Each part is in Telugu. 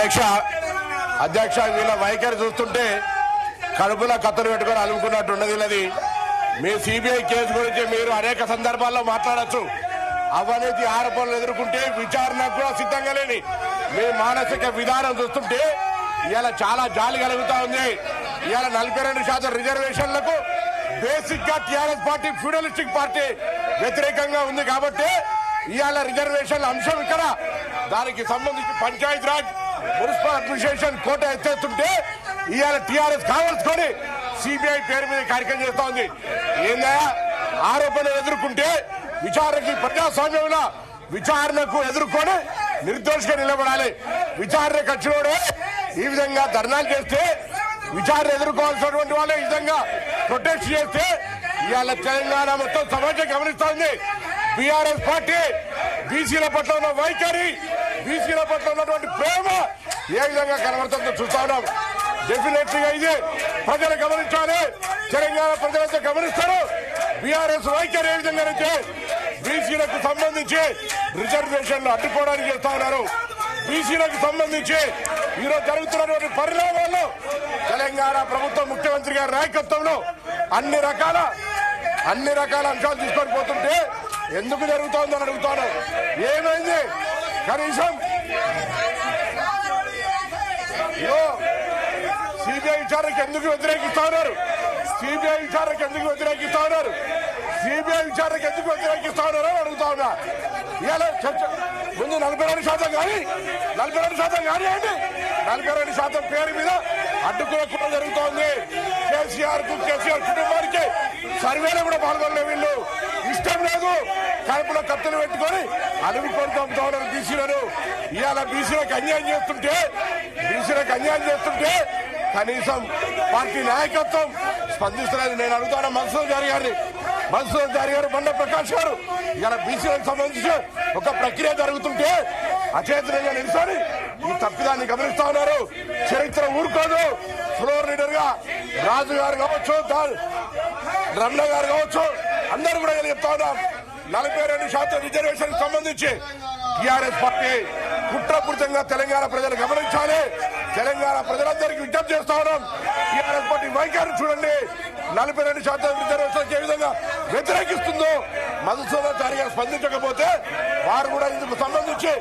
అధ్యక్ష వీళ్ళ వైఖరి చూస్తుంటే కడుపుల కత్తులు పెట్టుకొని అలుముకున్నట్టు ఉన్నది. వీళ్ళది మీ సిబిఐ కేసు గురించి మీరు అనేక సందర్భాల్లో మాట్లాడచ్చు. అవినీతి ఆరోపణలు ఎదుర్కొంటే విచారణకు కూడా సిద్ధంగా లేని మీ మానసిక విధానం చూస్తుంటే ఇవాళ చాలా జాలి కలుగుతా ఉంది. ఇవాళ 42% రిజర్వేషన్లకు బేసిక్ గా టీఆర్ఎస్ పార్టీ ఫ్యూడలిస్టిక్ పార్టీ వ్యతిరేకంగా ఉంది కాబట్టి ఇవాళ రిజర్వేషన్ల అంశం ఇక్కడ దానికి సంబంధించి పంచాయతీ రాజ్ మున్సిపల్ అడ్మినిస్ట్రేషన్ కోట ఎత్తేస్తుంటే ఇవాళ టీఆర్ఎస్ కావాల్సుకొని సిబిఐ పేరు మీద కార్యక్రమం చేస్తా ఉంది. ఏందా ఆరోపణలు ఎదుర్కొంటే విచారణకి ప్రజాస్వామ్యంలో విచారణకు ఎదుర్కొని నిర్దోషిగా నిలబడాలి. విచారణకు వచ్చినోడే ఈ విధంగా ధర్నాలు చేస్తే విచారణ ఎదుర్కోవాల్సినటువంటి వాళ్ళు ఈ విధంగా ప్రొటెస్ట్ చేస్తే ఇవాళ తెలంగాణ మొత్తం సమాజం గమనిస్తోంది. బీఆర్ఎస్ పార్టీ బీసీల పట్ల ఉన్న వైఖరి, బీసీల పట్ల ఉన్నటువంటి ప్రేమ ఏ విధంగా కనబడుతుందో చూస్తా ఉన్నాం. డెఫినెట్లీగా ఇది ప్రజలు గమనించాలి. తెలంగాణ ప్రజలంతా గమనిస్తారు. బీఆర్ఎస్ వైఖరి ఏ విధంగా అయితే బీసీలకు సంబంధించి రిజర్వేషన్లు అడ్డుకోవడానికి చేస్తా ఉన్నారు. బీసీలకు సంబంధించి ఈరోజు జరుగుతున్నటువంటి పరిణామాల్లో తెలంగాణ ప్రభుత్వం ముఖ్యమంత్రి గారి నాయకత్వంలో అన్ని రకాల అంశాలు తీసుకొని పోతుంటే ఎందుకు జరుగుతోందని అడుగుతాను. ఏమైంది? కనీసం సిబిఐ విచారణకు ఎందుకు వ్యతిరేకిస్తా ఉన్నారు? సిబిఐ విచారణకు ఎందుకు వ్యతిరేకిస్తా ఉన్నారు? సిబిఐ విచారణకు ఎందుకు వ్యతిరేకిస్తా ఉన్నారో అడుగుతా ఉన్నా. ఇవాళ చర్చ ముందు 42% కానీ 42% కానీ అండి 42% పేరు మీద అడ్డుకోకుండా జరుగుతోంది. కేసీఆర్ కుటుంబానికి సర్వేలో కూడా పాల్గొనలే. వీళ్ళు ఇష్టం లేదు, కడుపులో కత్తులు పెట్టుకొని అలుగుకొని పంపుతా ఉన్నారు బీసీలను. ఇవాళ బీసీలకు అన్యాయం చేస్తుంటే కనీసం పార్టీ నాయకత్వం స్పందిస్తున్నది. నేను అడుగుతాను మన్సూర్ జారీ గారు, బండ ప్రకాష్ గారు, ఇలా బీసీలకు సంబంధించి ఒక ప్రక్రియ జరుగుతుంటే అచేతనంగా నిలిచారు. ఈ తప్పిదాన్ని గమనిస్తా ఉన్నారు. చరిత్ర ఊరుకోదు. ఫ్లోర్ లీడర్ గా రాజు గారు కావచ్చు, రమణ గారు కావచ్చు, అందరూ కూడా చెప్తా ఉన్నాం. 42% రిజర్వేషన్ సంబంధించి టీఆర్ఎస్ పార్టీ కుట్రపూరితంగా తెలంగాణ ప్రజలు గమనించాలి. తెలంగాణ ప్రజలందరికీ విజ్ఞప్తి చేస్తా ఉన్నాం. టీఆర్ఎస్ పార్టీ వైఖరి చూడండి. 42% రిజర్వేషన్ ఏ విధంగా వ్యతిరేకిస్తుందో మధుసూదనాచారి గారు స్పందించకపోతే వారు కూడా ఇందుకు సంబంధించి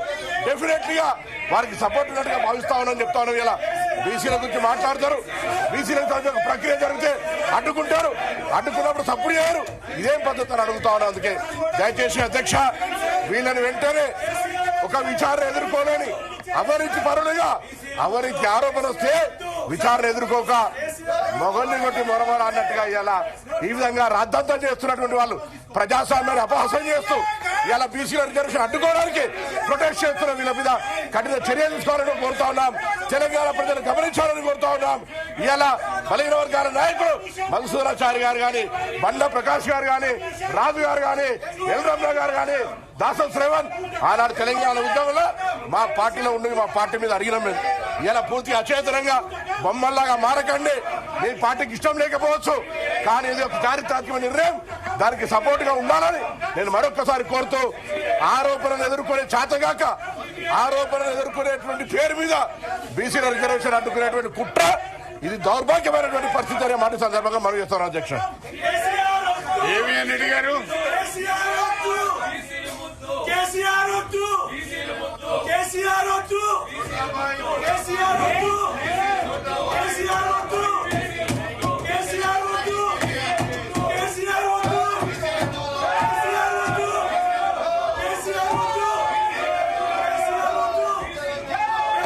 డెఫినెట్లీగా వారికి సపోర్ట్ ఉన్నట్టుగా భావిస్తా ఉన్నామని చెప్తా ఉన్నాం. ఇలా బీసీల గురించి మాట్లాడతారు. బీసీలకు ప్రక్రియ జరిగితే అడ్డుకున్నప్పుడు సపోర్ట్ చేయరు. ఇదేం పద్ధతి అని అడుగుతా ఉన్నాం. అందుకే దయచేసి అధ్యక్ష వీళ్ళని వెంటనే ఒక విచారణ ఎదుర్కోలేని అవినీతి పరులుగా అవినీతి ఆరోపణ వస్తే విచారణ ఎదుర్కోక మొగల్ని కొట్టి మొరమర అన్నట్టుగా ఇలా ఈ విధంగా రాద్ధాంతం చేస్తున్నటువంటి వాళ్ళు ప్రజాస్వామ్యాన్ని అపహాసం చేస్తూ ఇలా బీసీల రిజర్వేషన్ అడ్డుకోవడానికి ప్రొటెస్ట్ చేస్తున్న వీళ్ళ మీద కఠిన చర్య తీసుకోవాలని కోరుతా ఉన్నాం. తెలంగాణ ప్రజలు గమనించాలని కోరుతా ఉన్నాం. ఇలా బలహీన వర్గాల నాయకులు మధుసూదనాచారి గారు కానీ, బండ ప్రకాష్ గారు కానీ, రాజు గారు కానీ, ఎల్ రమణ గారు కానీ, దాసం శ్రవణ్ ఆనాడు తెలంగాణ ఉద్యమంలో మా పార్టీలో ఉండి మా పార్టీ మీద అడిగినాం. మేము ఇలా పూర్తి అచేతనంగా బొమ్మల్లాగా మారకండి. మీ పార్టీకి ఇష్టం లేకపోవచ్చు, కానీ ఇది ఒక చారిత్రాత్మక నిర్ణయం. దానికి సపోర్ట్ గా ఉండాలని నేను మరొకసారి కోరుతూ ఆరోపణలు ఎదుర్కొనే చేతగాక ఆరోపణలు ఎదుర్కొనేటువంటి పేరు మీద బీసీల రిజర్వేషన్ అడ్డుకునేటువంటి కుట్ర ఇది దౌర్భాగ్యమైనటువంటి పరిస్థితి అనే మాట సందర్భంగా మనం చేస్తాం. అధ్యక్ష రెడ్డి గారు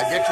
అధ్యక్ష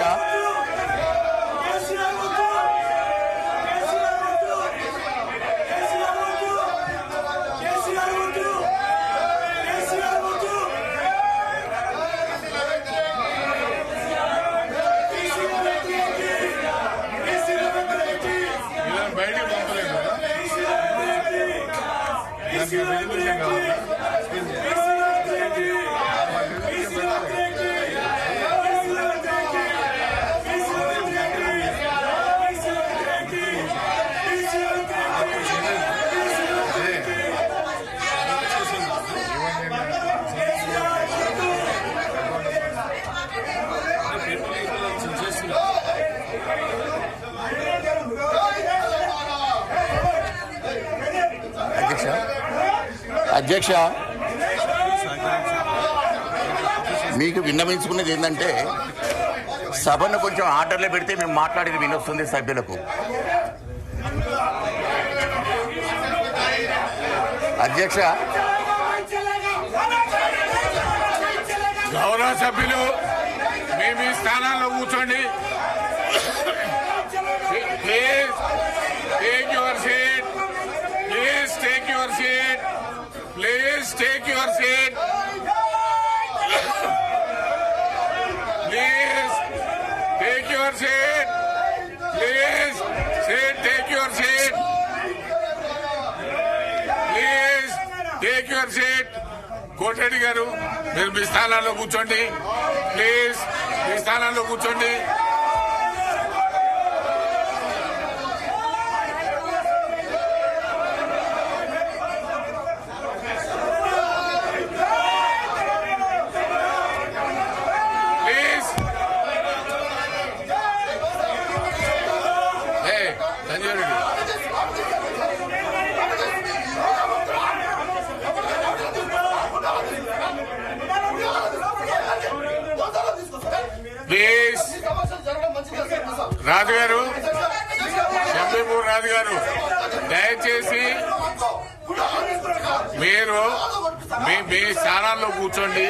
అధ్యక్ష, మీకు విన్నవించుకున్నది ఏంటంటే సభను కొంచెం ఆర్డర్లో పెడితే మేము మాట్లాడేది వినొస్తుంది సభ్యులకు. అధ్యక్ష, గౌరవ సభ్యులు మీ మీ స్థానాల్లో కూర్చోండి. Please take your seat. Please take your seat. Please take your seat. Please take your seat. Please take your seat. Please take your seat. Kota Reddy గారు, మీరు మీ స్థానాల్లో కూర్చోండి. ప్లీజ్ మీ స్థానాల్లో కూర్చోండి. ప్లీజ్. సంజయ్ రెడ్డి, ప్లీజ్. రాజు గారు, షంబీపూర్ రాజు గారు, దయచేసి మీరు మీ స్థానాల్లో కూర్చోండి.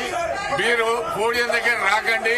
మీరు పోడియం దగ్గర రాకండి.